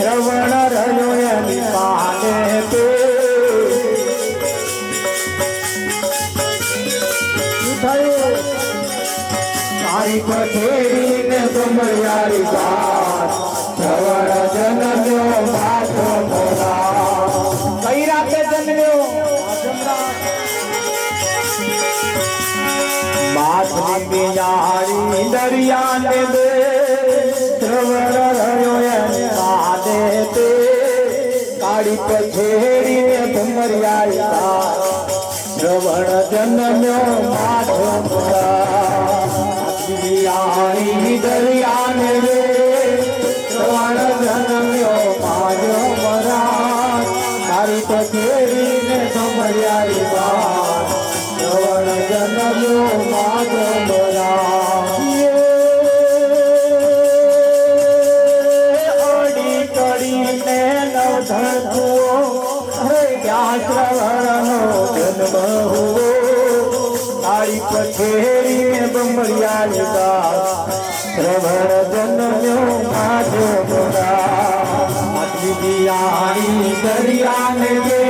શ્રવણ રહ્યો એની પાને તે થયું તારી પથેરીને કમરિયારી વાત શ્રવણ જન્મ્યો માથો મોરા કઈ રાતે જન્મ્યો માથની બિયારી દરિયાને દે શ્રવણ રહ્યો એની પાને તે કાળી પથેરીને કમરિયારી શ્રવણ જન્મ્યો માથો મોરા દરિયાને રે શ્રવણ જન્મ્યો માજો મરા તારી પથેરીને કમરિયારી વાત શ્રવણ જન્મ્યો માજો મરા અડી કડીને નવધતુઓ ત્યાં શ્રવણનો જન્મ હુઓ તારી પથેરીને બમરિયાની વાત શ્રવણ જન્મ્યો માજો મોરા દિયાળી દરિયાને રે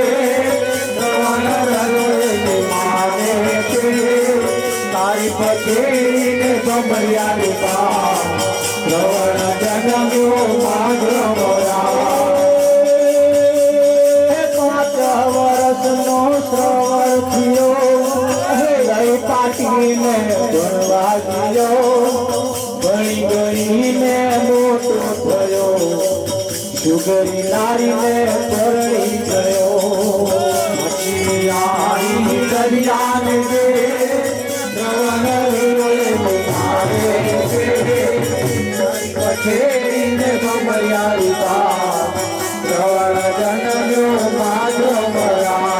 શ્રવણ રરોએ માને તે તારી પથેરીને બમરિયાની વાત શ્રવણ જન્મ્યો માજો મોરા 5 વર્ષનો શ્રવણ થયો પાટીને ભણવા ગયો ભણી ગણીને મોટો થયો સુગરી નારીને પરણી ગયો દરિયાને રે પથેરીને બમરિયારી વાત શ્રવણ જન્મ્યો માજો મરા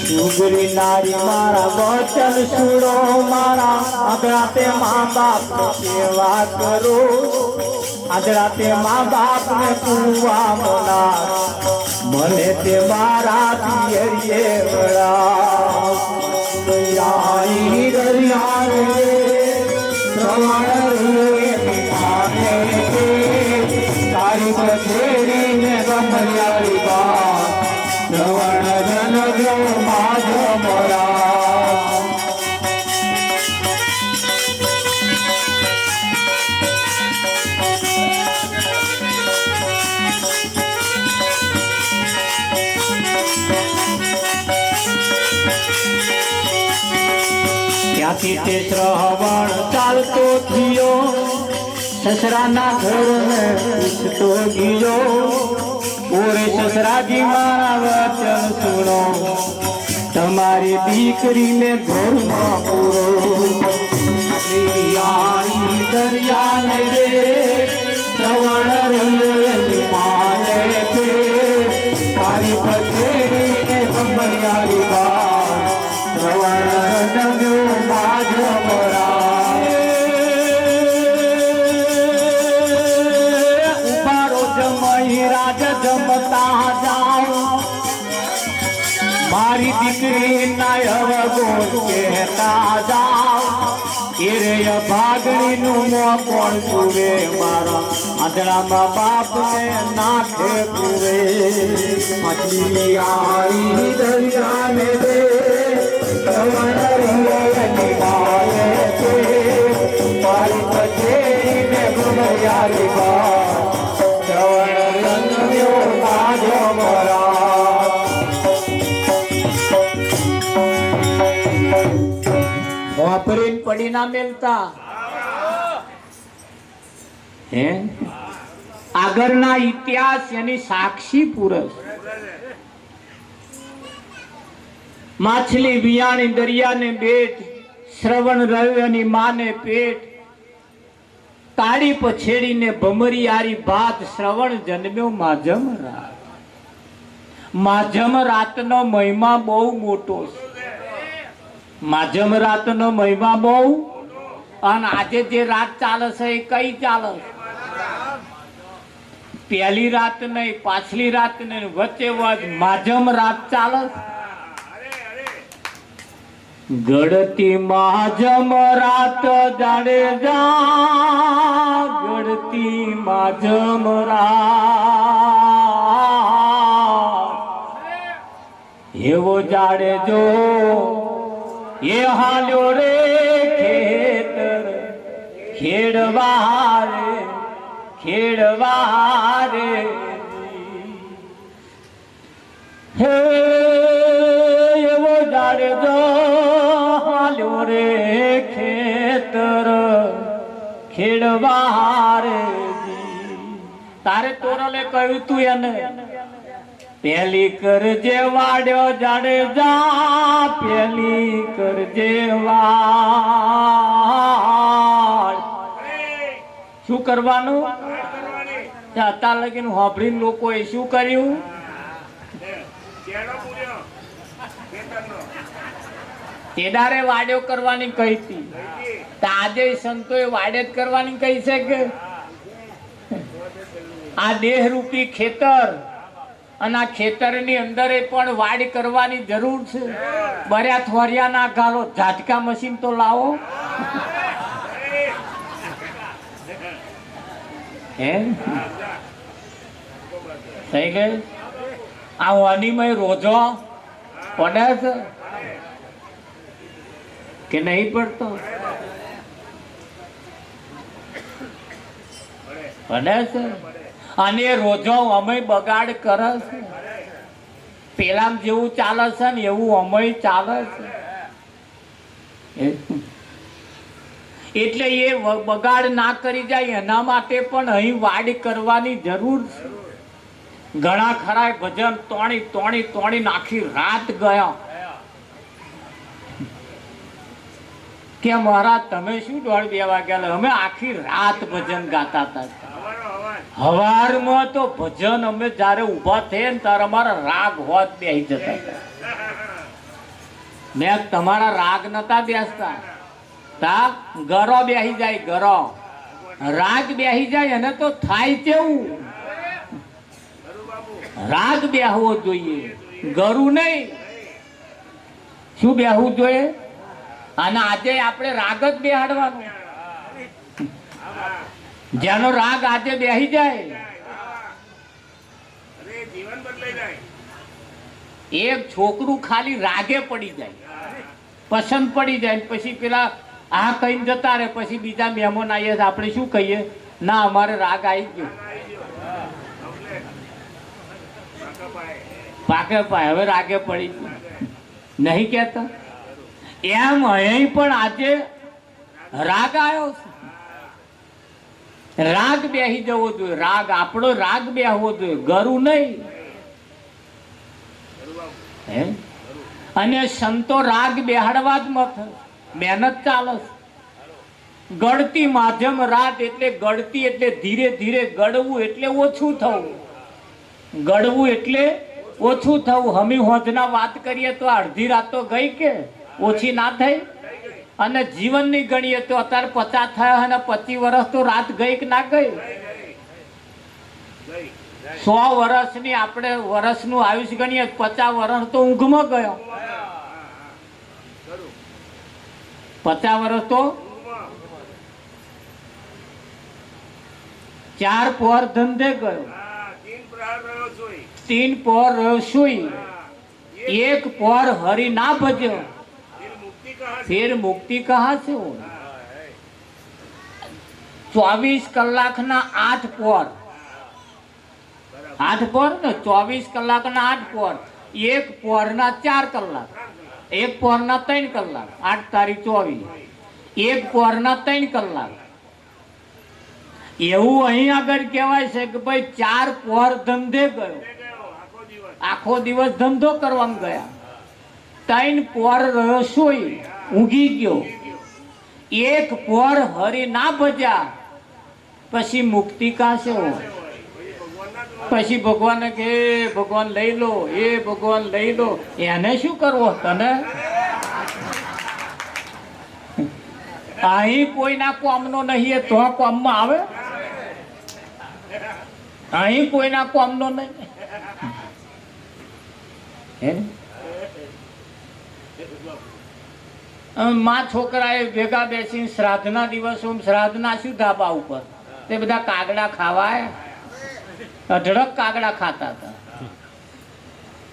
સુગરી નારી મારા વચન સુડો મારા આદરા તે મા બાપ સેવા કરો આદરા તે મા બાપ ને પૂવા મોના મને તે મારા પિયરીએ વળા દરિયાને તારી પથેરીને બમરિયારી વાત શ્રવણ જન્મ્યો માજો મોરા ત્યાંથી તે શ્રવણ ચાલતો થયો સસરાના ઘરને પૂછતો ગયો ઓરે સસરાજી મારા વચન સુનો તમારી દીકરીને ઘરમાં પૂરો દરિયાને રે શ્રવણ રહ્યો માને તે તારી પથેરીને કમરિયારી વાત શ્રવણ જન્મ્યો માજો મરા જમતા જાઓ મારી દીકરી નાય ગોળ કહેતા જાઓ એરે ભાગણી નું મોં કોણ પૂરે મારા આંધળામાં બાપને નાખે પૂરે મછલી આવી દરિયાને રે મારી પથેરીને બમરિયારી વાત વાપરીને પડી ના મેલતા હે આગળના ઇતિહાસ એની સાક્ષી પુરુષ માછલી વિયાણી દરિયાને બેટ શ્રવણ રહ્યોની માને પેટ તાળી પછેડીને ભમરિયારી ભાત શ્રવણ જન્મ્યો માધમ રાત માધમ રાતનો મહિમા બહુ મોટો છે માધમ રાતનો મહિમા બહુ અને આજે જે રાત ચાલે છે એ કઈ ચાલે પહેલી રાત નહીં, પાછલી રાત નહીં, વચ્ચે વચ માધ્યમ રાત ચાલે. ગળતી માધ્યમ રાત જાડેજા, ગળતી માધ્યમ રાત એવો જાડેજો એ હાલ્યો રે ખેતર ખેડવા રે ખેડવા રે. હે એવો જાડેજો હાલ્યો રે ખેતર ખેડવા રે. તારે તોરલે કહ્યું તું એને પેલી કરજે વાડ્યો જાડેજા, પેલી કરજે વાડ. શું કરવાનું? અત્યાર લગીને હોભળીને લોકોએ શું કર્યું? તેદારે વાડ્યો કરવાની કહી હતી, આજે સંતોએ વાડે જ કરવાની કહી છે કે આ દેહરૂપી ખેતર અને આ ખેતરની અંદર પણ વાડ કરવાની જરૂર છે. બર્યા થોરિયા ના ગાલો, ઝાટકા મશીન તો લાવો. હે થઈ ગઈ. આ વાનીમય રોજો પડે છે કે નહીં પડતો? પડે છે. અને રોજો અમે બગાડ કરે છે. પેલા જેવું ચાલે છે ને એવું અમે ચાલે છે. એટલે એ બગાડ ના કરી જાય એના માટે પણ અહીં વાડ કરવાની જરૂર છે. ઘણા ખરા ભજન તોણી તોણી તોણી આખી રાત ગયા કે મહારાજ તમે શું 1:30 વાગ્યા? અમે આખી રાત ભજન ગાતા હતા. હવારમાં તો ભજન અમે જયારે ઉભા થયા ને ત્યારે અમારા રાગ હોત બેસી જતા હતા. મેં તમારા રાગ નતા બેસતા તા ગરો બેસી જાય. ગરો રાગ બેસી જાય એને તો થાય કેવું? રાગ બેહવો જોઈએ, ગરુ નહીં. શું બેહવું જોઈએ? અને આજે આપણે રાગ જ બેહાડવાનો. જેનો રાગ આજે બેસી જાય એક છોકરું ખાલી રાગે પડી જાય, પસંદ પડી જાય, પછી પેલા આ કહીને જતા રહે. પછી બીજા મહેમાન આવીએ આપણે શું કહીએ? ના અમારે રાગ આવી ગયો, પાકે પાય હવે રાગે પડી ગયું નહીં કેતા. એમ અહીં પણ આજે રાગ આવ્યો છે. રાગ બેસી જવો જોઈએ. રાગ આપણો રાગ બેસવો જોઈએ, ગરુ નહીં. અને સંતો રાગ બેહાડવા જ મહેનત ચાલે છે. ગળતી માધ્યમ રાત એટલે ગળતી એટલે ધીરે ધીરે ગળવું એટલે ઓછું થવું. ગળવું એટલે ઓછું થવું. હમી હોજના વાત કરીએ તો અડધી રાત તો ગઈ કે ઓછી ના થઈ. અને જીવનની ગણીએ તો અત્યારે 50 થયા અને 25 વર્ષ તો રાત ગઈ કે ના ગઈ? 100 વર્ષની આપણે વર્ષનું આયુષ્ય ગણીએ 50 વર્ષ તો ઊંઘમાં ગયો. 50 વર્ષ તો 4 પહોર ધંધે ગયો, 3 પહોર રસોઈ, 1 पहर हरि ना भजो फिर मुक्ति कहाँ से हो? 24 कलाक ना 8 पहर, 8 पहर ने 24 कलाक ना 8 पहर, 1 पहर ना 4 कलाक, 1 पहर ना 3 कलाक, 8 तारीख 24, 1 पहर ना 3 कलाक. એવું અહીં આગળ કહેવાય છે કે ભાઈ 4 પહોર ધંધે ગયો, આખો દિવસ ધંધો કરવા ગયા, 3 પહોર રસોઈ ઊંઘી ગયો, 1 પહોર હરી ના ભજા, પછી મુક્તિ કાશે હોય? પછી ભગવાન કે ભગવાન લઈ લો, એ ભગવાન લઈ લો, એને શું કરવો તને? અહીં કોઈના કોમનો નહીં, તો કોમમાં આવે. અહીં કોઈના કોમનો નહીં હે માં છોકરાએ ભેગા બેસીને શ્રાદ્ધના દિવસો શ્રાદ્ધના શું ધાબા ઉપર તે બધા કાગડા ખાવાય અઢળક કાગડા ખાતા હતા.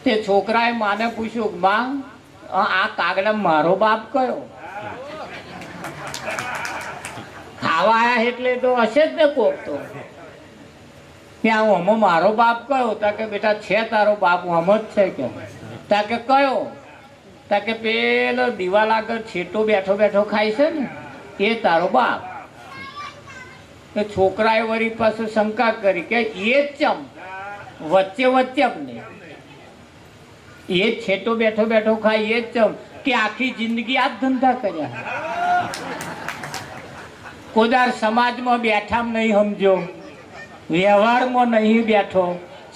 તે છોકરાએ માને પૂછ્યું, માં આ કાગડા મારો બાપ કયો? ખાવા આયા એટલે તો હશે જ ને કોક તો. ત્યાં હમો મારો બાપ કયો? તા કે બેટા છે તારો બાપ હમ જ છે કે. તા કે કયો? તા કે પેલો દિવાલ આગળ છેટો બેઠો બેઠો ખાય છે ને એ તારો બાપ. કે છોકરાએ વળી પાછું શંકા કરી કે એ જ ચમ વચ્ચે વચ્ચે ને એ જ છેટો બેઠો બેઠો ખાય એ જ ચમ કે આખી જિંદગી આ જ ધંધા કર્યા. કોદાર સમાજમાં બેઠા નહીં સમજો, વ્યવહારમાં નહીં બેઠો,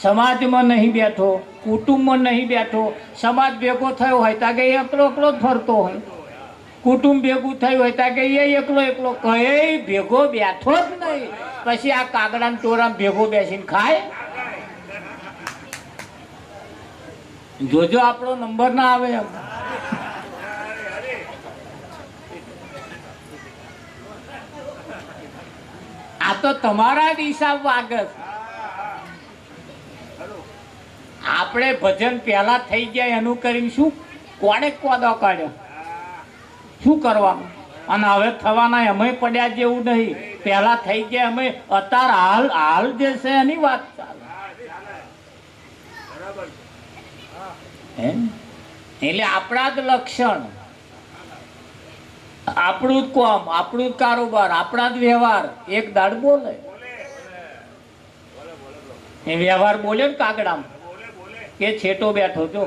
સમાજમાં નહીં બેઠો, કુટુંબમાં નહીં બેઠો. સમાજ ભેગો થયો હોય ત્યાં કે એકલો એકલો જ ફરતો હોય, કુટુંબ ભેગું થયું હોય ત્યાં કે એ એકલો એકલો કઈ ભેગો બેઠો જ નહીં. પછી આ કાગડાના ટોરામાં ભેગો બેસીને ખાય. જોજો આપણો નંબર ના આવે એમ. આ તો તમારા જ હિસાબ વાગે. આપણે ભજન પહેલા થઈ ગયા એનું કરીને શું કોને કોદો કાઢ્યો? શું કરવાનું? અને હવે થવાના અમે પડ્યા જેવું નહીં. પહેલા થઈ ગયા અમે અત્યારે હાલ હાલ જે છે એની વાત ચાલે. એટલે આપણા જ લક્ષણ, આપણું જ કોમ, આપણું જ કારોબાર, આપણા જ વ્યવહાર એક દાડ બોલે. એ વ્યવહાર બોલ્યો ને કાગડામાં કે છેટો બેઠો જો.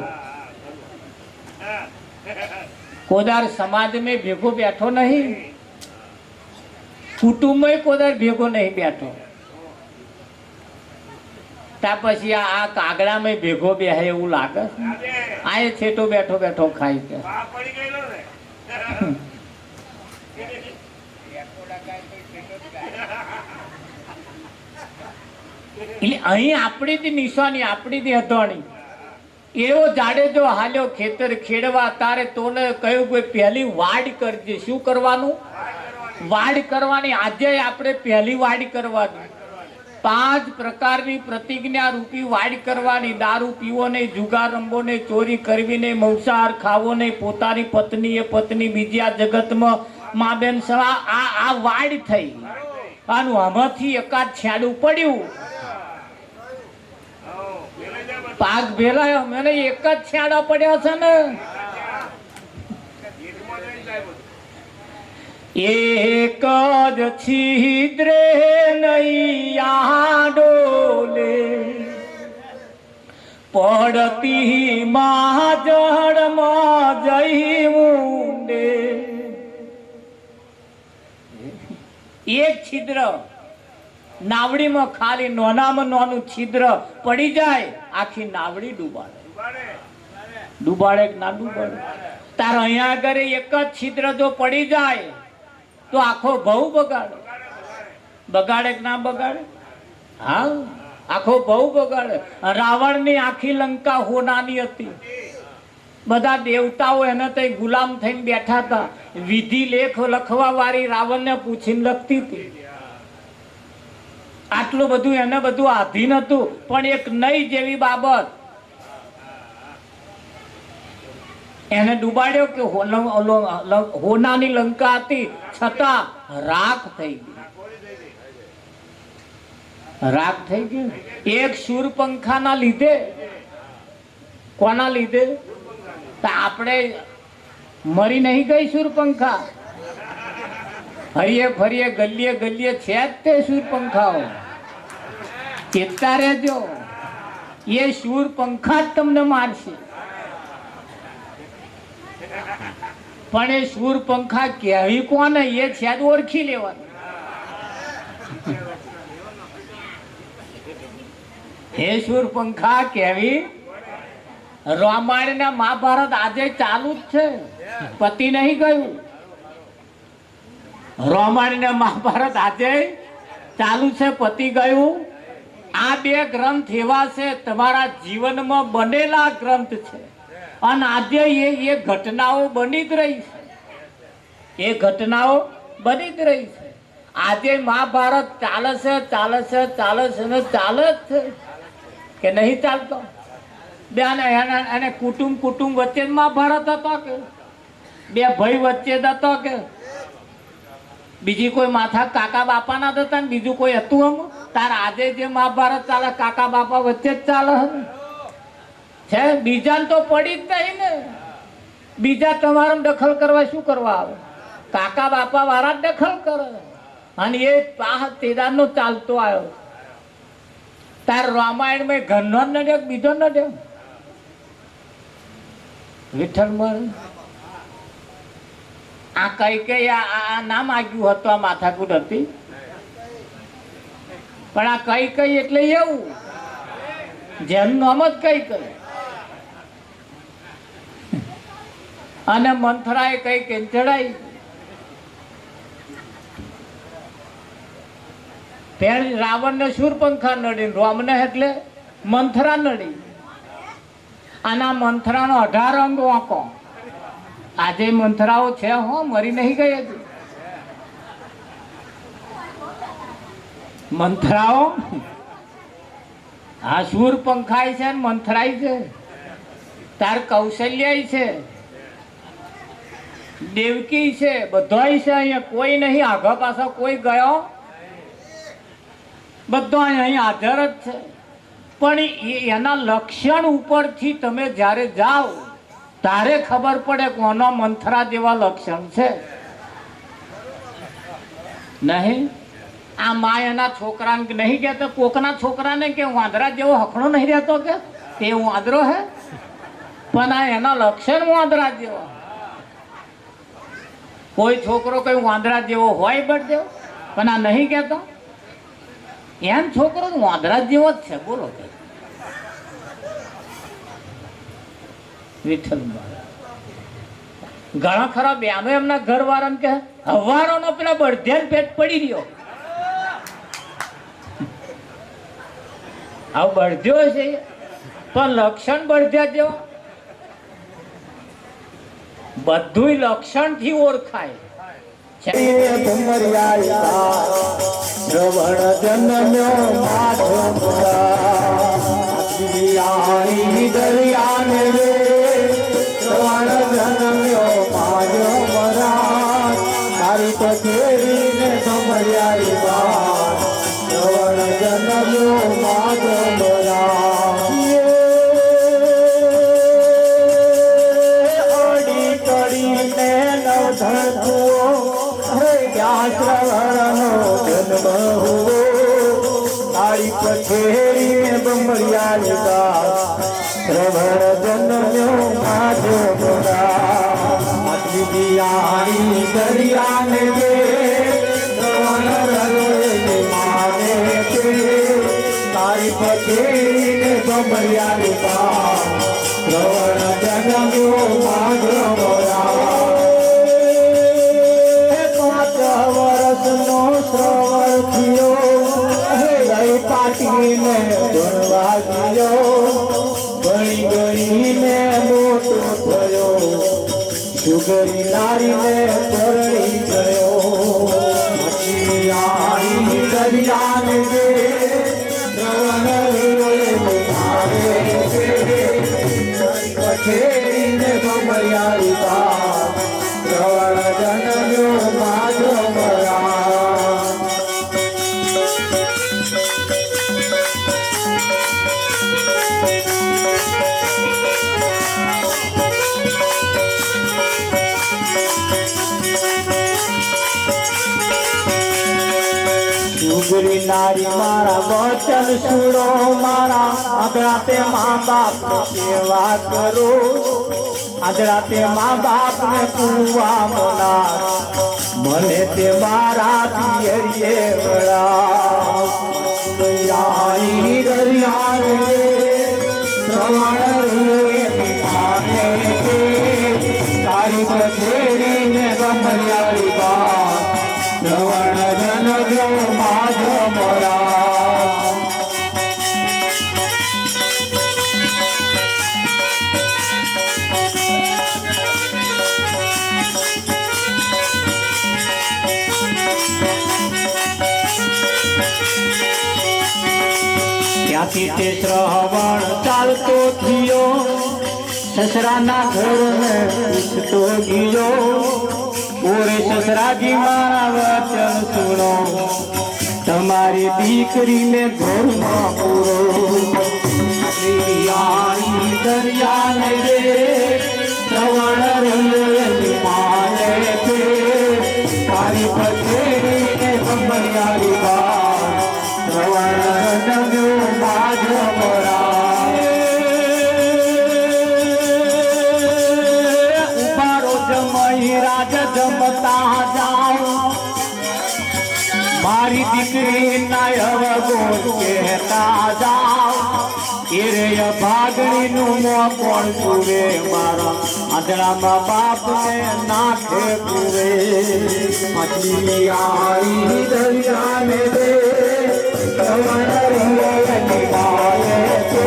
કોદાર સમાજ મેં ભેગો બેઠો નહીં, કુટુંબ કોદાર ભેગો નહીં બેઠો. ત્યાર પછી આ કાગડા માં ભેગો બેહે એવું લાગે. આ એ છેટો બેઠો બેઠો ખાય છે. એટલે અહીં આપણી જ નિશાની, આપણી જ હથોણી. એવો જાડેજો હાલ્યો ખેતર ખેડવા, તારે તોને કહ્યું કોઈ પહેલી વાડ કરજે. શું કરવાનું? વાડ કરવાની. આજે આપણે પહેલી વાડ કરવાની. 5 પ્રકારની પ્રતિજ્ઞા રૂપી વાડ કરવાની. દારૂ પીવો નહીં, જુગાર રમવો નહીં, ચોરી કરવી નહીં, માંસાહાર ખાવો નહીં, પોતાની પત્ની એ પત્ની, બીજી આ જગતમાં મા બેન સવા આ વાડ થઈ. આનું આમાંથી એકાદ છેડું પડ્યું, પાક ભેલાયો, મને એક જ છેડા પડ્યા છે ને. એક જ છિદ્રે નૈયા ડોલે, પડતી માં જળમાં જઈ ઊંડે. એક છિદ્ર નાવડીમાં, ખાલી નોનામાં નોનું છિદ્ર પડી જાય, આખી નાવડી ડૂબાડે. ડૂબાડે કે ના ડૂબાડે? તાર અહીંયા આગળ એક જ છિદ્ર જો પડી જાય તો આખો બહુ બગાડે. બગાડે કે ના બગાડે? હા, આખો બહુ બગાડે. રાવણની આખી લંકા હોનાની હતી. બધા દેવતાઓ એને તઈ ગુલામ થઈને બેઠા હતા. વિધિ લેખ લખવા વાળી રાવણને પૂછીને લખતી હતી. આટલું બધું એને બધું આધીન હતું, પણ એક નહીં જેવી બાબત એને ડૂબાડ્યો કે હોનાની લંકા હતી છતાં રાખ થઈ ગઈ. રાખ થઈ ગઈ એક શૂરપંખાના લીધે. કોના લીધે? તો આપણે મરી નહીં ગઈ શૂરપંખા. હરિયે ફરીએ ગલીએ ગલીએ છે જ તે શૂરપંખાઓ. ચેતતા રહેજો, એ શૂરપંખા જ તમને મારશે. પણ એ શૂરપંખા કહેવી કોને એ છે જ ઓળખી લેવાનું. એ શૂરપંખા કહેવી. રામાયણ ને મહાભારત આજે ચાલુ જ છે, પતિ નહીં ગયું. રામાયણ ને મહાભારત આજે ચાલુ છે, પતિ ગયું. આ બે ગ્રંથ એવા છે તમારા જીવનમાં બનેલા ગ્રંથ છે અને આજે એ ઘટનાઓ બની જ રહી છે. એ ઘટનાઓ બની જ રહી છે. આજે મહાભારત ચાલે છે ચાલે છે ચાલે છે ને ચાલે જ છે કે નહીં ચાલતો? બેન અને કુટુંબ વચ્ચે જ મહાભારત હતો કે બે ભાઈ વચ્ચે જ હતો કે બીજી કોઈ માથા કાકા બાપાના જ હતા ને બીજું કોઈ હતું? આમ તાર આજે જે મહાભારત ચાલે કાકા બાપા વચ્ચે જ ચાલે છે. બીજાને તો પડી જ નહીં ને. બીજા તમારા દખલ કરવા શું કરવા આવે? કાકા બાપા વાળા જ દખલ કરે અને એ પાહ તેદારનો ચાલતો આવ્યો. તાર રામાયણમાં ઘરનો જ નડ્યો બીજો નડ્યો? વિઠ્ઠલ મર આ કઈ આ નામ આવ્યું હતું, આ માથાકૂટ હતી, પણ આ કઈ એટલે એવું જેનું નામ જ કઈ અને મંથરાએ કઈ ચડાઈ. રાવણ ને શૂરપંખા નડી, રામને એટલે મંથરા નડી. આના મંથરાનો 18 અંગ વાંકો. આજે મંથરાઓ છે હો, મરી નહીં ગઈ હજી મંથરાઓ. હા, શૂરપંખાય છે ને મંથરાય છે. તાર કૌશલ્યાય છે, દેવકી છે, બધાય છે. અહીંયા કોઈ નહીં આગળ પાછળ કોઈ ગયો, બધો અહીં હાજર જ છે. પણ એના લક્ષણ ઉપરથી તમે જ્યારે જાઓ તારે ખબર પડે કોનો મંથરા જેવા લક્ષણ છે નહીં. આ માય એના છોકરાને નહીં કહેતો, કોકના છોકરાને કે વાંદરા જેવો હખણો નહીં રહેતો કે તે વાંદરો હે, પણ આ એના લક્ષણ વાંદરા જેવો. કોઈ છોકરો કઈ વાંદરા જેવો હોય બટ પણ આ નહીં કહેતો એમ છોકરો વાંદરા જેવો જ છે. બોલો વિઠ્ઠલ ઘણા ખરા બેનો એમના ઘર વાળાને કે હવારો નો પેલા બળધ્યાન પેટ પડી રહ્યો. આવું બળધ્યો છે પણ લક્ષણ બળધ્યા જેવો. બધું લક્ષણ થી ઓળખાય. શ્રવણ જન્મ્યો દરિયાને રે, શ્રવણ જન્મ્યો માજો મરા, તારી પથેરીને ભમરિયા. શ્રવણ જન્મ્યો માજો મરા, અડી કડીને નવધતુઓ શ્રવણનો જન્મ હુઓ, તારી પથેરીને ભમરિયા. શ્રવણ જન્મ્યો માજો મરા, દિયાળી દરિયાને રે, શ્રવણ રરે માને છે, તારી પથેરીને ભમરિયા. શ્રવણ જન્મ્યો માજો મરા, શ્રવણ થયો પાટીને ભણવા ગયો, ભણી ગણીને મોટો થયો, સુગરી નારીને પરણી ગયો. દરિયાને રે, પથેરીને ભમરિયા. શ્રવણ જન્મ્યો માજો મરા, સુગરી નારી મારા વચન સુડો, મારા આગળ તે મા બાપ સેવા કરો, આગળ તે મા બાપ ને પૂવા મોલા, મને તે મારા પિયરીએ વળા. દરિયા રે, તારી પથેરીને ભમરિયા. શ્રવણ જન્મ્યો માજો મરા, ત્યાંથી તે શ્રવણ ચાલતો થયો સસરાના ઘરને પૂછતો ગયો ઓરે સસરાજી મારા વચન સુનો તમારી દીકરીને ઘરમાં પૂરો આઈ દરિયાને રે શ્રવણ રંગની માને છે તારી પછેડીને ખંભરિયારી બા શ્રવણ રંગ્યો માધવરા ઉભારો જમઈ રાજ જમતા જાઓ મારી દીકરી નાય ગોળ કહેતા જાઓ એરે ભાગણીનું મોં કોણ જુએ મારા આંધળામાં બાપને નાખે પૂરે મછલી આઈ દરિયાને રે શ્રવણ મારે છે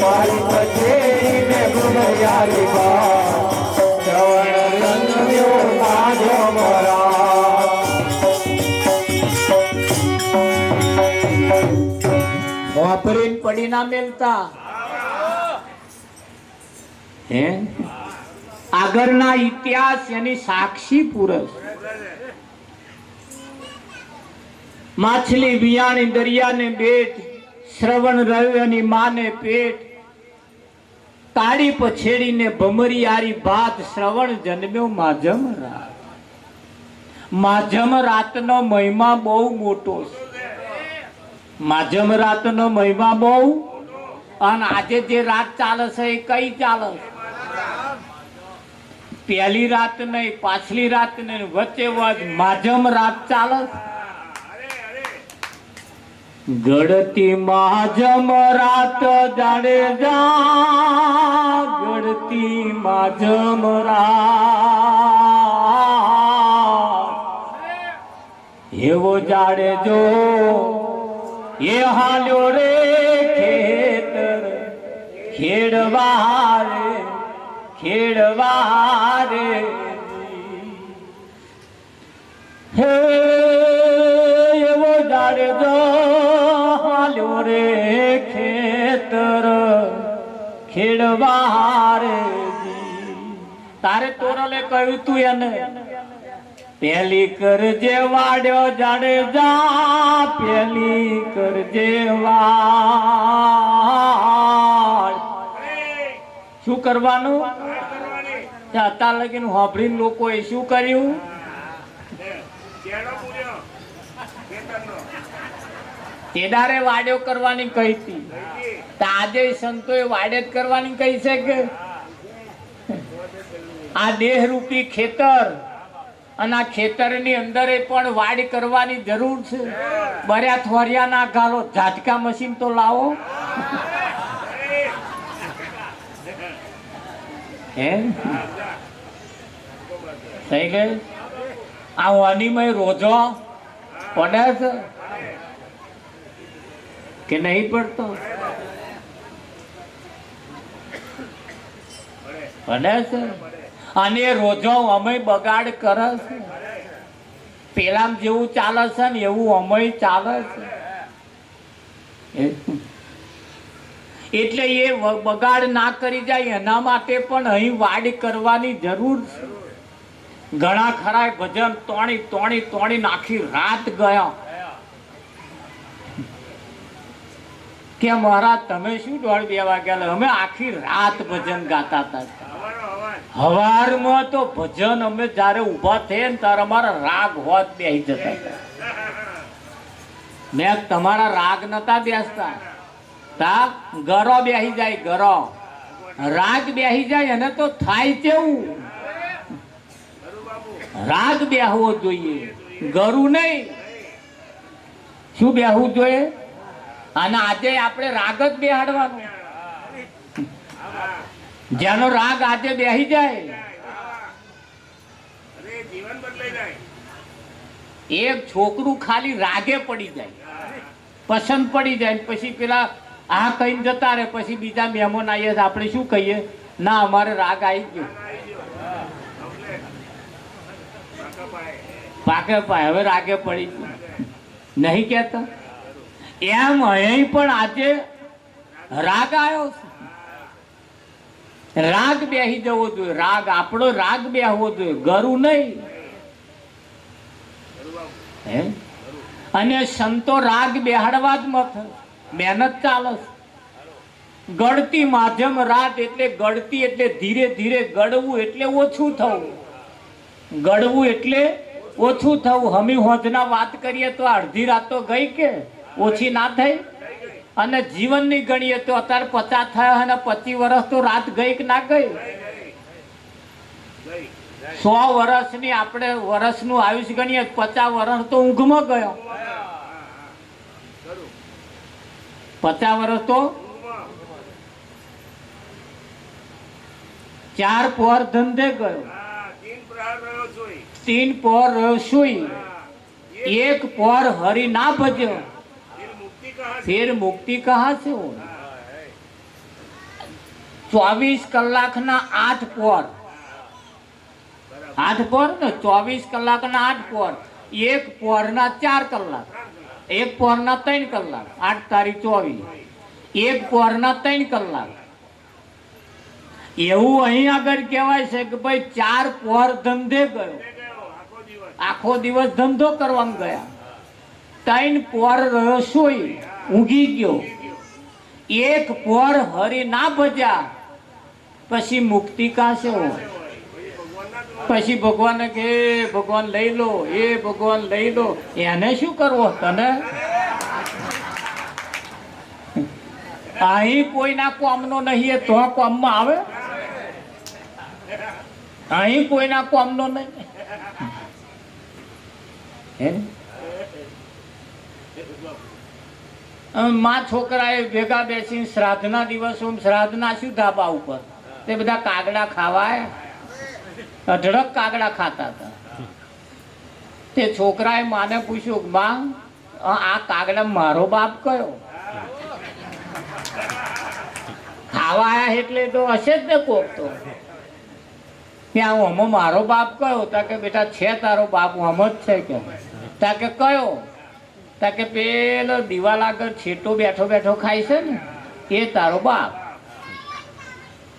મારી પછેડીને ગુણયારી બા શ્રવણ રંગ્યો માધવરા વાપરીને પડી ના મેલતા હે આગળના ઇતિહાસ એની સાક્ષી પુરુષ માછલી વિયાણી દરિયાને બેટ શ્રવણ રવ્યની માને પેટ તાળી પછેડીને ભમરિયારી ભાત શ્રવણ જન્મ્યો માધમ રાત માધમ રાતનો મહિમા બહુ મોટો છે માધ્યમ રાતનો મહિમા બહુ અને આજે જે રાત ચાલે છે એ કઈ ચાલે પહેલી રાત નહીં પાછલી રાત નહીં વચ્ચે વચ માધ્યમ રાત ચાલે ગળતી માધ્યમ રાત જાડે જા ગળતી માધ્યમ રાત એવો જાડે જો એ હાલ્યો રે ખેતર ખેડવા રે હે એવો જાડે જો હાલ્યો રે ખેતર ખેડવા રે તારે તોરલે કહ્યું તું એને પેલી કરજે વાડ્યો જાડે જા પેલી કરજે વાડ શું કરવાનું અત્યાર લગીને હોભળીને લોકોએ શું કર્યું તેદારે વાડ્યો કરવાની કહી હતી આજે સંતોએ વાડે જ કરવાની કહી છે કે આ દેહરૂપી ખેતર અને આ ખેતરની અંદર પણ વાડ કરવાની જરૂર છે બર્યા થોરિયા ના ગાલો ઝાટકા મશીન તો લાવો હે થઈ ગઈ આ વાનીમય રોજો પડે છે કે નહીં પડતો પડે છે અને રોજો અમે બગાડ કરે છે પેલા જેવું ચાલે છે ને એવું અમે ચાલે છે એટલે એ બગાડ ના કરી જાય એના માટે પણ અહીં વાડ કરવાની જરૂર છે ઘણા ખરા ભજન તોણી આખી રાત ગયા કે મહારાજ તમે શું 1:30 વાગ્યા અમે આખી રાત ભજન ગાતા હતા હવારમાં તો ભજન અમે જયારે ઉભા થયા ને ત્યારે અમારા રાગ હોત બેસી જતા હતા મેં તમારા રાગ નતા બેસતા તા ગરો બેસી જાય ગરો રાગ બેસી જાય એને તો થાય કેવું રાગ બેહવો જોઈએ ગરુ નહીં શું બેહવું જોઈએ અને આજે આપણે રાગ જ બેહાડવાનો જેનો રાગ આજે બેહી જાય એક છોકરું ખાલી રાગે પડી જાય પસંદ પડી જાય પછી પેલા આ કઈ જતા રહે પછી બીજા મહેમાન આવીએ આપણે શું કહીએ ના અમારે રાગ આવી ગયો પાકે પાય હવે રાગે પડી ગયું નહીં કહેતા એમ અહીં પણ આજે રાગ આવ્યો છે. રાગ બેહી જવો જોઈએ. રાગ આપણો રાગ બેહવો જોઈએ, ગરુ નહીં. હે? અને સંતો રાગ બેહાડવા જ મત મહેનત ચાલે છે. ગળતી માધ્યમ રાત એટલે ગળતી એટલે ધીરે ધીરે ગળવું એટલે ઓછું થવું. ગળવું એટલે ઓછું થવું. હમી હોજના વાત કરીએ તો અડધી રાત તો ગઈ કે ઓછી ના થઈ. અને જીવનની ગણીએ તો અત્યારે 50 થયા અને 25 વર્ષ તો રાત ગઈ કે ના ગઈ? 100 વર્ષની આપણે વર્ષનું આયુષ્ય ગણીએ 50 વર્ષ તો ઊંઘમાં ગયો. 50 વર્ષ તો 4 પહોર ધંધે ગયો, 3 પહોર રહ્યો સુઈ, 1 પહોર હરી ના ભજ્યો, फिर मुक्ति कहाँ से हो? 24 કલાકના 8 પહોર, 8 પહોર ને 24 કલાકના 8 પહોર, 1 પહોરના 4 કલાક, 1 પહોરના 3 કલાક, 8 તારીખ 24, 1 પહોરના 3 કલાક. એવું અહીં આગળ કહેવાય છે કે ભાઈ 4 પહોર ધંધે ગયો, આખો દિવસ ધંધો કરવા ગયા, 3 પહોર રહ્યો સોઈ ઊંઘી ગયો, 1 પહોર હરી ના ભજ્યા, પછી મુક્તિ કાશે હોય? પછી ભગવાન કે ભગવાન લઈ લો, એ ભગવાન લઈ લો. એને શું કરવો તને? અહીં કોઈના કોમનો નહીં એ તો કોમમાં આવે? અહીં કોઈના કોમનો નહીં. હે? માં છોકરાએ ભેગા બેસીને શ્રાદ્ધના દિવસો શ્રાદ્ધના શું ધાબા ઉપર તે બધા કાગડા ખાવા અઢળક કાગડા ખાતા હતા. તે છોકરાએ માને પૂછ્યું કે માં આ કાગડા મારો બાપ કયો? ખાવા આયા એટલે તો હશે જ ને કોક તો. ત્યાં હમો મારો બાપ કયો? તા કે બેટા છે તારો બાપ હમ જ છે કે. તા કે કયો? તા કે પેલો દિવાલ આગળ છેટો બેઠો બેઠો ખાય છે ને એ તારો બાપ.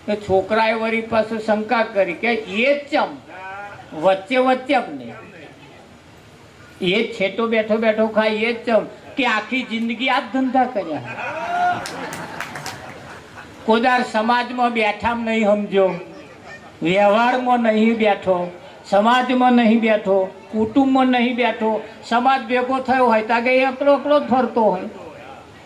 તો છોકરાએ વળી પાસે શંકા કરી કે એ જ ચમ વચ્ચે વચ્ચે ને એ જ છેટો બેઠો બેઠો ખાય એ જ ચમ કે આખી જિંદગી આ જ ધંધા કર્યા. કોદાર સમાજમાં બેઠા નહીં સમજો, વ્યવહારમાં નહીં બેઠો, સમાજમાં નહીં બેઠો, કુટુંબમાં નહીં બેઠો. સમાજ ભેગો થયો હોય ત્યાં કે એકલો એકલો જ ફરતો હોય,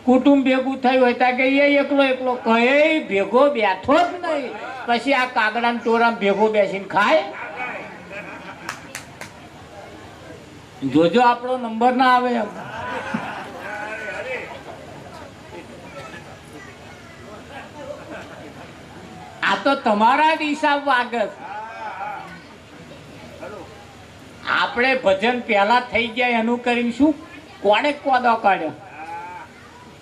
કુટુંબ ભેગું થયું હોય ત્યાં કે એ એકલો એકલો કઈ ભેગો બેઠો જ નહીં. પછી આ કાગડાના ટોરામાં ભેગો બેસીને ખાય. જોજો આપણો નંબર ના આવે એમ. આ તો તમારા જ હિસાબ વાગે. આપણે ભજન પહેલા થઈ ગયા એનું કરીને શું કોને કોદો કાઢ્યો?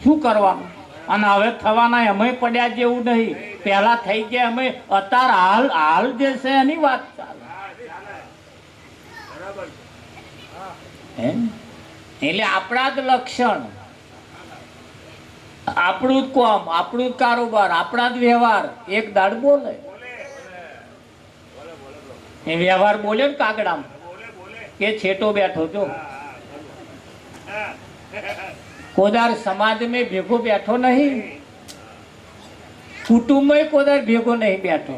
શું કરવાનું? અને હવે થવાના અમે પડ્યા જેવું નહીં. પહેલા થઈ ગયા અમે અત્યારે હાલ હાલ જે છે એની વાત ચાલે. એટલે આપણા જ લક્ષણ, આપણું જ કામ, આપણું જ કારોબાર, આપણા જ વ્યવહાર એક દાડ બોલે. એ વ્યવહાર બોલે ને કાગડામાં કે છેટો બેઠો જો. કોદાર સમાજ મેં ભેગો બેઠો નહીં, કુટુંબ કોદાર ભેગો નહીં બેઠો.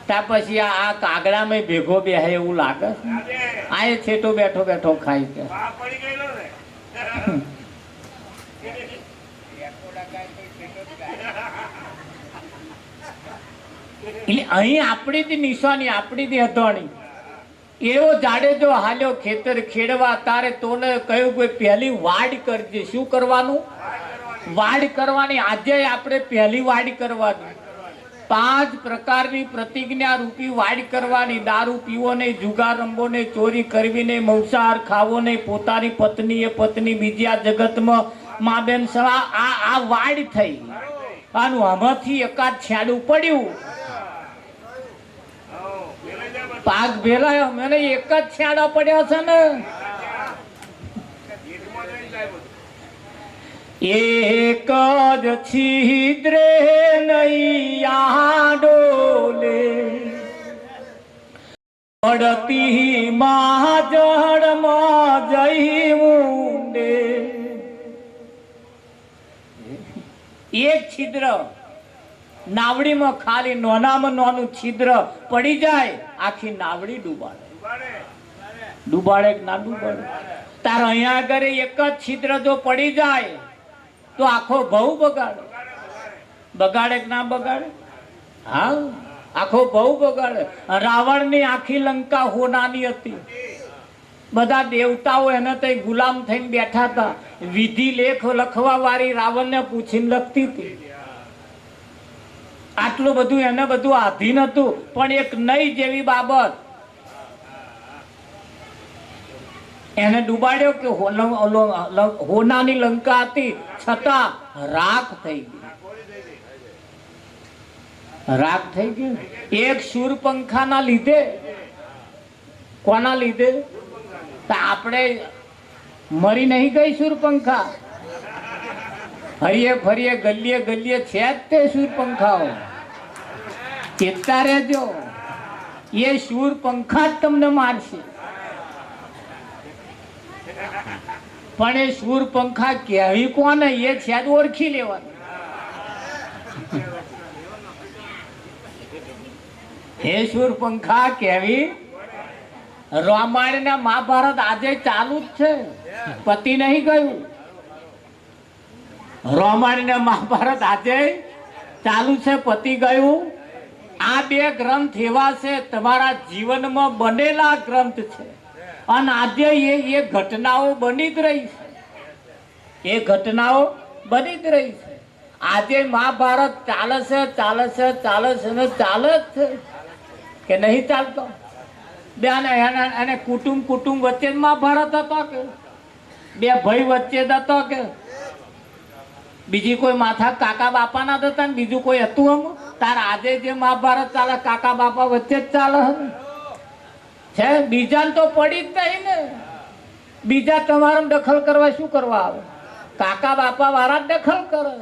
ત્યાર પછી આ કાગડામાં ભેગો બેહે એવું લાગે. આ એ છેટો બેઠો બેઠો ખાય છે. એટલે અહીં આપણી જ નિશાની, આપણી જ હથોણી. એવો જાડેજો હાલ્યો ખેતર ખેડવા, તારે તોને કહ્યું કોઈ પહેલી વાડ કરજે. શું કરવાનું? વાડ કરવાની. આજે આપણે પહેલી વાડ કરવાની. 5 પ્રકારની પ્રતિજ્ઞા રૂપી વાડ કરવાની. દારૂ પીવો નહીં, જુગાર રમવો નહીં, ચોરી કરવી નહીં, માંસાહાર ખાવો નહીં, પોતાની પત્ની એ પત્ની, બીજી આ જગતમાં મા બેન સવા. આ વાડ થઈ. આનું આમાંથી એકાદ છેડું પડ્યું, પાક ભેલાયો, મને એક જ છેડા પડ્યા છે ને. એક જ છિદ્રે નૈયા ડોલે પડતી માં જળમાં જઈ ઊંડે. એક છિદ્ર નાવડીમાં ખાલી નોનામાં નોનું છિદ્ર પડી જાય આખી નાવડી ડૂબાડે. ડૂબાડે કે ના ડૂબાડે? તાર અહીંયા આગળ એક જ છિદ્ર જો પડી જાય તો આખો ભવ બગાડે. બગાડે કે ના બગાડે? હા, આખો ભવ બગાડે. રાવણની આખી લંકા હોનાની હતી. બધા દેવતાઓ એને તો ગુલામ થઈને બેઠા હતા. વિધિ લેખ લખવા વાળી રાવણને પૂછીને લખતી હતી. આટલું બધું એને બધું આધીન હતું, પણ એક નહીં જેવી બાબત એને ડૂબાડ્યો કે હોનાની લંકા હતી છતાં રાખ થઈ ગઈ. રાખ થઈ ગઈ એક શૂરપંખાના લીધે. કોના લીધે? તો આપણે મરી નહીં ગઈ શૂરપંખા. હરીએ ફરીએ ગલીએ ગલીએ છે જ તે શૂરપંખાઓ. ચેતતા રહેજો, એ શૂરપંખા જ તમને મારશે. પણ એ શૂરપંખા કહેવી કોને એ છે જ ઓળખી લેવાનું. હે શૂરપંખા કહેવી. રામાયણ ને મહાભારત આજે ચાલુ જ છે, પતિ નહીં ગયું. રામાયણ ને મહાભારત આજે ચાલુ છે, પતિ ગયું. આ બે ગ્રંથ એવા છે તમારા જીવનમાં બનેલા ગ્રંથ છે, અને આજે એ ઘટનાઓ બની જ રહી છે. એ ઘટનાઓ બની જ રહી છે. આજે મહાભારત ચાલે છે, ચાલે છે, ચાલે છે ને ચાલે જ છે કે નહીં ચાલતો? બેન અને કુટુંબ વચ્ચે જ મહાભારત હતો કે બે ભાઈ વચ્ચે જ હતો કે બીજી કોઈ માથા કાકા બાપાના જ હતા ને બીજું કોઈ હતું? આમ તાર આજે જે મહાભારત ચાલે કાકા બાપા વચ્ચે જ ચાલે છે. બીજાને તો પડી જ નહીં ને. બીજા તમારે દખલ કરવા શું કરવા આવે? કાકા બાપા વાળા જ દખલ કરે.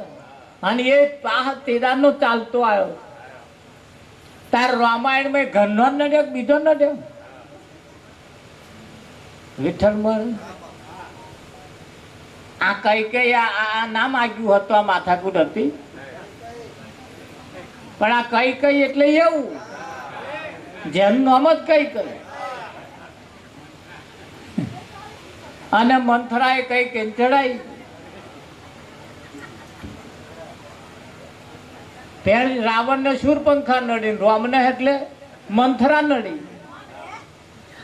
અને એ પાહ તેદાનો ચાલતો આવ્યો. તાર રામાયણ માં ઘરનો જ ન બીજો ન દે. વિઠ્ઠલ મર આ કઈ આ નામ આવ્યું હતું, આ માથાકૂટ હતી. પણ આ કઈ એટલે એવું જેનું નામ જ કઈ. અને મંથરાએ કઈ ચડાઈ. રાવણ ને શૂરપંખા નડી, રામને એટલે મંથરા નડી.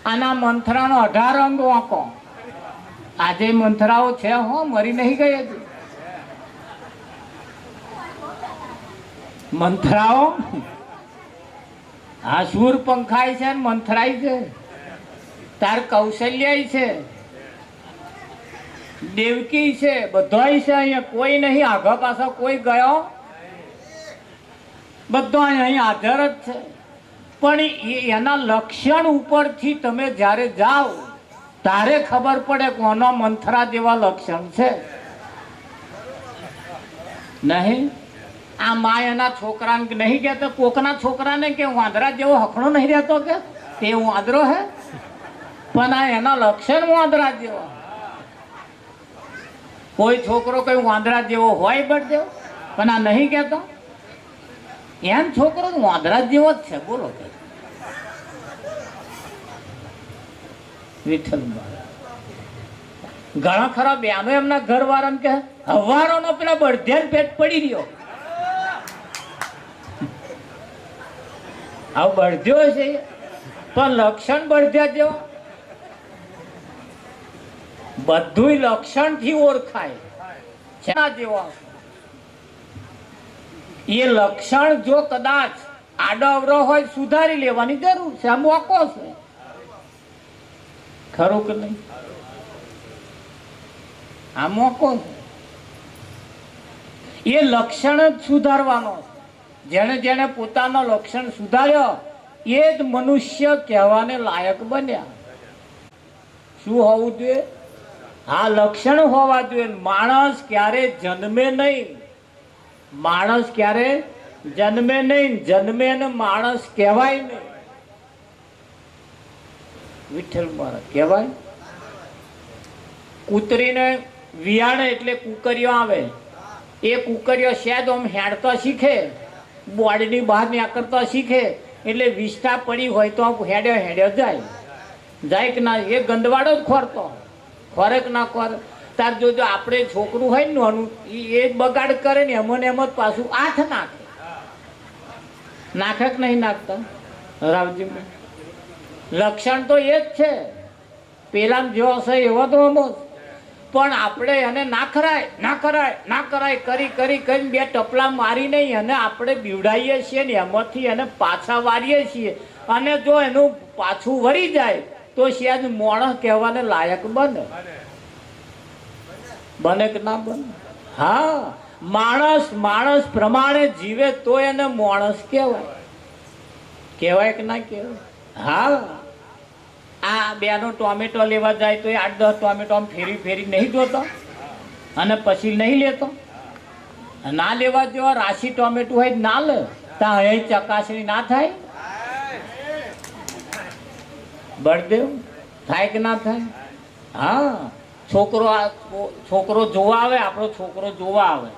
આના મંથરાનો 18 અંગ વાંકો. આજે મંથરાઓ છે, હો મરી નહીં ગઈ હજી મંથરાઓ. હા, શૂરપંખાય છે ને મંથરાય છે. તાર કૌશલ્યાય છે, દેવકી છે, બધાય છે. અહીંયા કોઈ નહીં આગળ પાછળ કોઈ ગયો, બધો અહીં હાજર જ છે. પણ એના લક્ષણ ઉપરથી તમે જ્યારે જાઓ તારે ખબર પડે કોનો મંથરા જેવા લક્ષણ છે. નહીં આ મા એના છોકરાને નહીં કહેતો, કોકના છોકરાને કે વાંદરા જેવો હખણો નહીં રહેતો કે તે વાંદરો હે, પણ આ એના લક્ષણ વાંદરા જેવા. કોઈ છોકરો કઈ વાંદરા જેવો હોય બળદેવ, પણ આ નહીં કહેતો એમ છોકરો વાંદરા જેવો જ છે. બોલો કે વિઠ્ઠલ ઘણા ખરા બેનો એમના ઘર વાળાને કે હવારોનો પેલા બળધેર પેટ પડી રહ્યો. આવું બળધ્યો છે પણ લક્ષણ બળધ્યા જેવો. બધું લક્ષણ થી ઓળખાય જેવો. એ લક્ષણ જો કદાચ આડો અવરો હોય સુધારી લેવાની જરૂર છે. આ મોકો છે, ખરું કે નહીં? આ મોકો છે. એ લક્ષણ જ સુધારવાનો. જેને જેને પોતાનો લક્ષણ સુધાર્યો એ જ મનુષ્ય કહેવાને લાયક બન્યા. શું હોવું જોઈએ? આ લક્ષણ હોવા જોઈએ. માણસ ક્યારે જન્મે નહીં, માણસ ક્યારે જન્મે નહીં, જન્મે ને માણસ કહેવાય નહીં. વિઠ્ઠલ મહારાજ કહેવાય. કૂતરીને વિયાણે એટલે કુકરીઓ આવે, એ કુકરીઓ શેદ આમ હેડતા શીખે, બોડીની બહાર નીકળતા શીખે, એટલે વિષ્ઠા પડી હોય તો હેડ્યો હેડ્યો જાય, જાય કે ના, એ ગંદવાડો જ ખોરતો, ખોરેક ના ખોરે. તાર જોજો આપણે છોકરું હોય ને નાનું, એ જ બગાડ કરે ને, એમ ને એમ જ પાછું આઠ નાખે. નાખે કે નહીં નાખતા રાવજી? લક્ષણ તો એ જ છે, પેલા જેવો હશે એવો તો અમો. પણ આપણે એને ના કરાય ના કરાય ના કરાય કરી કરી કરીને બે ટપલા મારી નહીં, અને આપણે બીવડાવીએ છીએ ને એમાંથી એને પાછા વારીએ છીએ, અને જો એનું પાછું વળી જાય તો શેજ મોણસ કહેવાને લાયક બને. બને કે ના બને? હા, માણસ માણસ પ્રમાણે જીવે તો એને માણસ કહેવાય. કહેવાય કે ના કહેવાય? હા, આ બેનો ટોમેટો લેવા જાય તો એ 8-10 ટોમેટો આમ ફેરી ફેરી નહીં જોતો, અને પછી નહીં લેતો. ના લેવા જેવા રાશિ ટોમેટો હોય ના લે, ત્યાં અહીં ચકાસણી ના થાય? બળદેવ થાય કે ના થાય? હા, છોકરો જોવા આવે, આપણો છોકરો જોવા આવે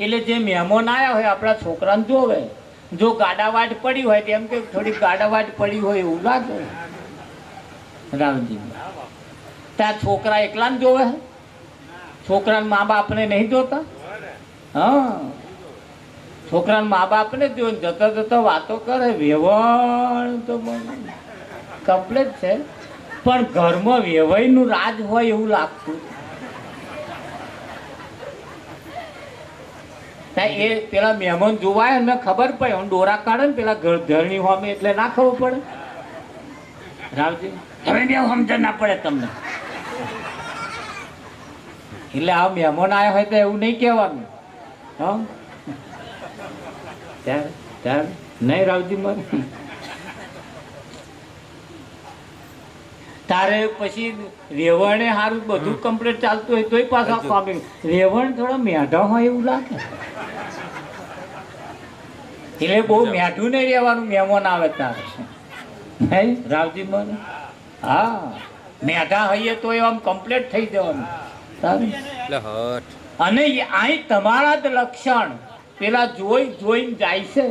એટલે જે મહેમાન આવ્યા હોય આપણા છોકરાને જોવે. જો ગાડાવાટ પડી હોય તો એમ કે થોડી ગાડાવાટ પડી હોય એવું લાગે રામજી. ત્યાં છોકરા એકલા ને જોવે, છોકરાના મા બાપને નહીં જોતા? હા, છોકરાના મા બાપને જો જતા જતા વાતો કરે, વ્યવહાર તો કમ્પ્લીટ છે, પણ ઘરમાં વ્યવહારનું રાજ હોય એવું લાગતું. એ પેલા મહેમાન જોવાય ને ખબર પડે, ડોરા કાઢે ને પેલા ઘરની હોમે એટલે ના ખબર પડે રાવજી? તમે બે સમજણ ના પડે તમને. એટલે આ મહેમાન આવ્યા હોય તો એવું નહીં કહેવાનું. હા, ત્યારે નહીં રાવજી મારે. તારે પછી રેવણે સારું બધું કમ્પ્લીટ ચાલતું હોય તોય પાછા પામી રેવણ થોડા મેઢા હોય એવું લાગે. એટલે બહુ મેઠું નહીં રહેવાનું મહેમાન આવે તારે, નહીં રાવજી મને? હા, મેઢા હઈએ તો આમ કમ્પ્લીટ થઈ જવાનું તારે. અને અહીં તમારા જ લક્ષણ પેલા જોઈને જાય છે.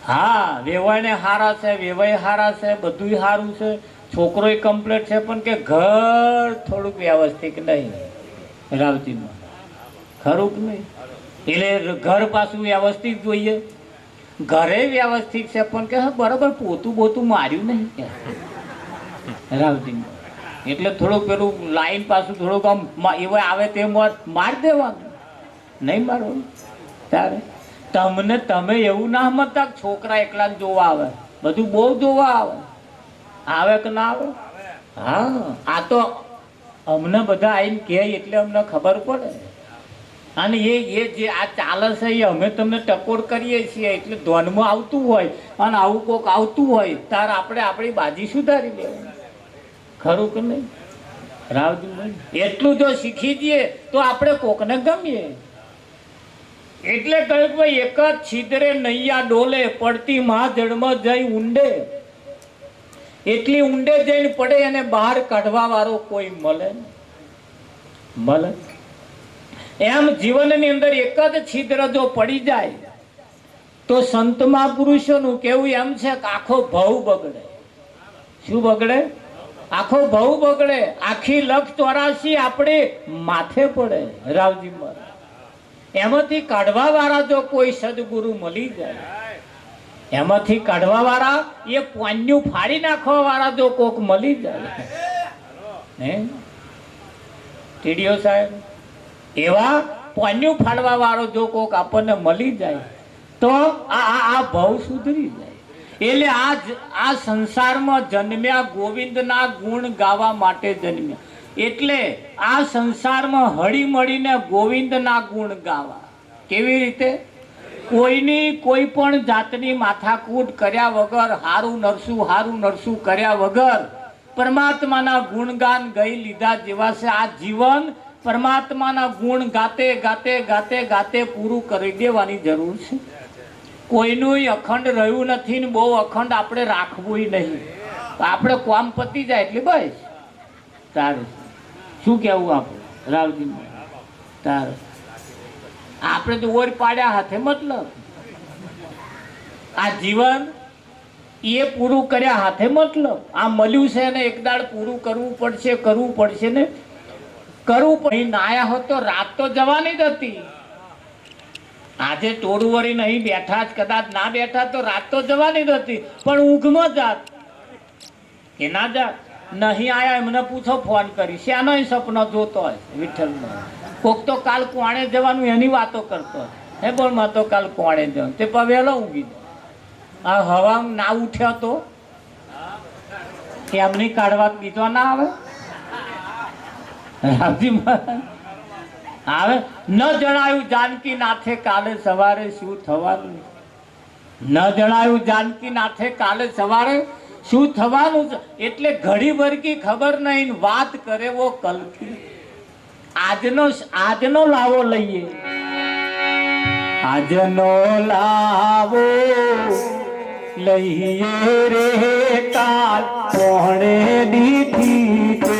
હા, વેવાઈને હારા છે, વેવાઈ હારા છે, બધું સારું છે, છોકરો કમ્પ્લીટ છે, પણ કે ઘર થોડુંક વ્યવસ્થિત નહીં રાવજીમાં. ખરું કે નહીં? એટલે ઘર પાછું વ્યવસ્થિત જોઈએ. ઘરે વ્યવસ્થિત છે પણ કે બરાબર પોતું બોતું માર્યું નહીં કે રાવજીમાં. એટલે થોડુંક પેલું લાઈન પાછું થોડુંક આમ એવા આવે તે માર દેવાનું, નહીં મારવાનું. ત્યારે તમે એવું ના સમજતા છોકરા એકલા જોવા આવે, બધું બહુ જોવા આવે. આવે કે ના આવે? હા, આ તો અમને બધા આવીને કહે એટલે અમને ખબર પડે. અને એ જે આ ચાલે છે એ અમે તમને ટકોર કરીએ છીએ એટલે ધ્યાનમાં આવતું હોય, અને આવું કોક આવતું હોય ત્યારે આપણે આપણી બાજી સુધારી લેવાની. ખરું કે નહીં રાવજી? એટલું જો શીખી દઈએ તો આપણે કોકને ગમીએ. એટલે કહ્યું ભાઈ એક જ છિદ્રે નૈયા ડોલે, પડતી માં જળમાં જઈ ઊંડે. એટલી ઊંડે જઈને પડે અને બહાર કાઢવા વાળો કોઈ મળે મળે. એમ જીવનની અંદર એક જ છિદ્ર જો પડી જાય તો સંતમાં પુરુષોનું કેવું એમ છે કે આખો ભવ બગડે. શું બગડે? આખો ભવ બગડે. આખી 184 આપણે માથે પડે રાવજી મહારાજ. એમાંથી કાઢવા વાળા જો કોઈ સદગુરુ મળી જાય, એમાંથી કાઢવા વાળા એ પોન્યું ફાડી નાખવા વાળા જો કોક મળી જાય, હે ટીડીઓ સાહેબ, એવા પોન્યું ફાડવા વાળો જો કોક આપણને મળી જાય તો આ ભવ સુધરી જાય. એટલે આ સંસારમાં જન્મ્યા ગોવિંદના ગુણ ગાવા માટે જન્મ્યા. એટલે આ સંસારમાં હળી મળીને ગોવિંદના ગુણ ગાવા. કેવી રીતે? કોઈની કોઈ પણ જાતની માથાકૂટ કર્યા વગર, હારું નરસું કર્યા વગર પરમાત્માના ગુણગાન ગઈ લીધા જેવા છે. આ જીવન પરમાત્માના ગુણ ગાતે ગાતે ગાતે ગાતે પૂરું કરી દેવાની જરૂર છે. કોઈનું અખંડ રહ્યું નથી ને બહુ અખંડ આપણે રાખવું નહીં. આપણે કોમ પતી જાય એટલે બસ તારું શું કેવું આપણે રાવજી તારું આપણે તો ઓર પાડ્યા હાથે મતલબ આ જીવન એ પૂરું કર્યા હાથે મતલબ આ મળ્યું છે ને એક દાડ પૂરું કરવું પડશે ને કરવું પડે. નાયા હોત તો રાત તો જવાની જ હતી. આજે ટોળું વળી નહીં બેઠા જ, કદાચ ના બેઠા તો રાત તો જવાની જ હતી, પણ ઊંઘમાં જાત કે ના જાત નહીં આયા એમને પૂછો ફોન કરી શાનો સપનો જોતો હોય વિઠ્ઠલનો. કોક તો કાલ કોણે જવાનું એની વાતો કરતો હે બોલ માં તો કાલ કોણે જવાનું તે પવેલો ઊંઘી જાય. આ હવા ના ઉઠ્યો તો એમની કાઢવા બીજો ના આવે રામજી આવે. ન જણાયું જાનકી નાથે કાલે સવારે શું થવાનું, ન જણાયું જાનકી નાથે કાલે સવારે શું થવાનું છે. એટલે ઘડી ભરકી ખબર નહીં વાત કરે વો કલકી. આજનો લાવો લઈએ, આજનો લાવો લઈએ રે કાલ કોણે દીધી છે.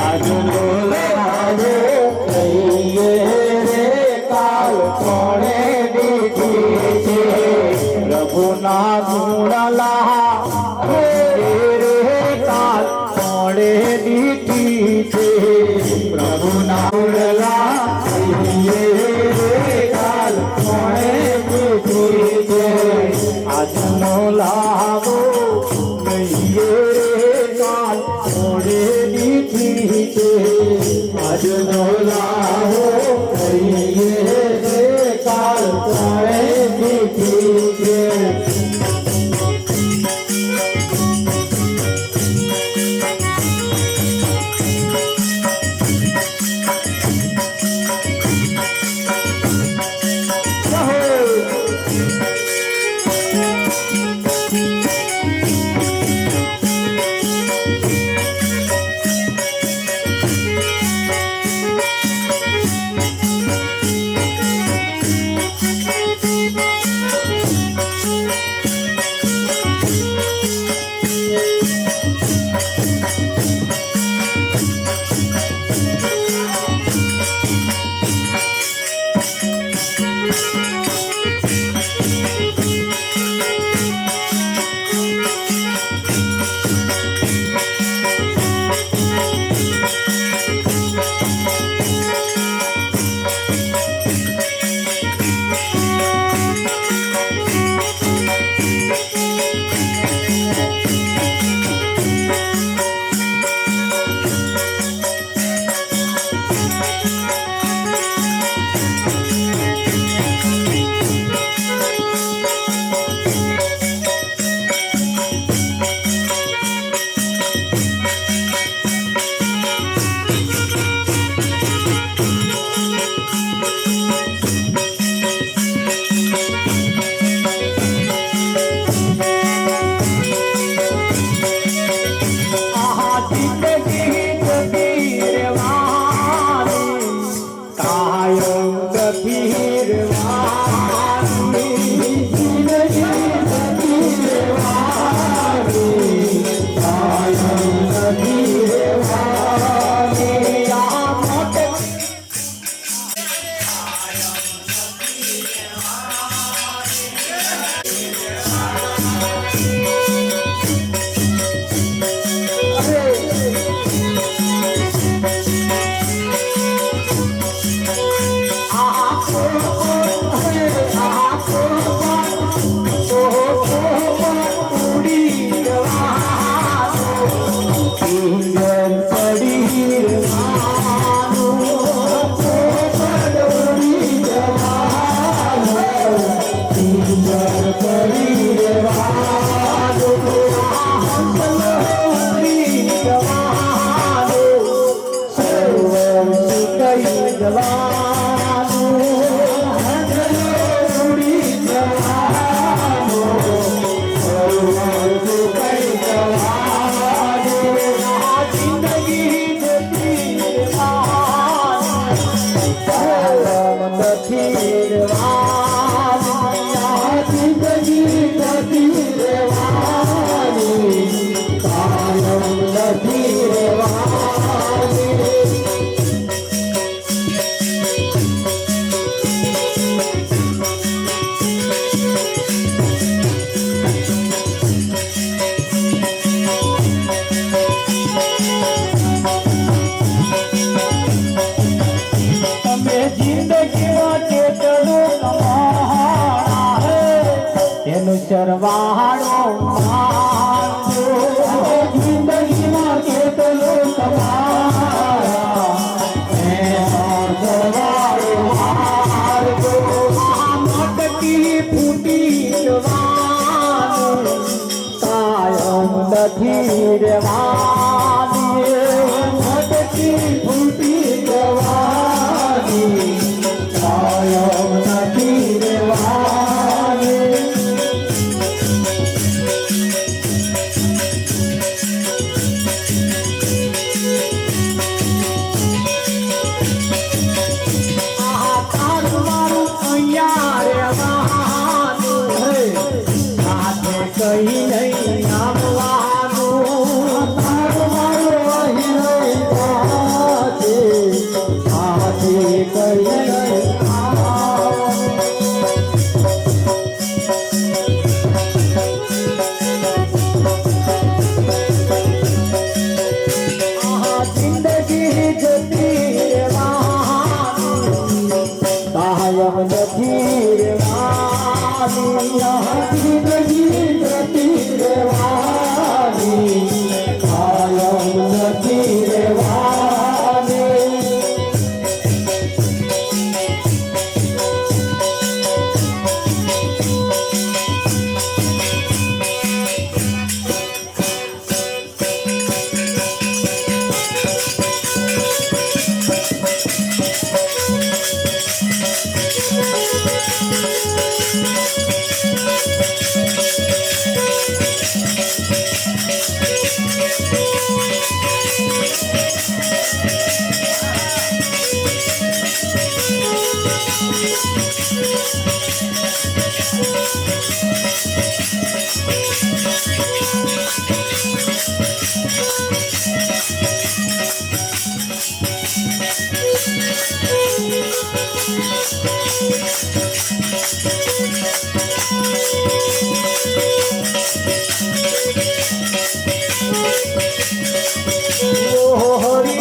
આજનો લાવો લઈએ રે કાલ કોણે દીધી છે. પ્રભુના ગુણ લાવો રે કાલ કોણે દીધી છે. પ્રભુના ગુણ લાવીએ રે કાલ કોણે દીધી છે. આજનો લાવો લઈએ રે કાલ કોણે દીધી છે. આજનો લાવો લઈએ રે કાલ કોણે દીધી છે. નથી રેવાની ભટકી ફૂટી જવાની કાયમ નથી રેવાની કઈ નહીં આવવાનું તારું મારું અહીં આજે કઈ નહીં જિંદગી જતી કાયમ નથી રેવાની જિંદગી જતી રેવાની કાયમ નથી રેવાની Hare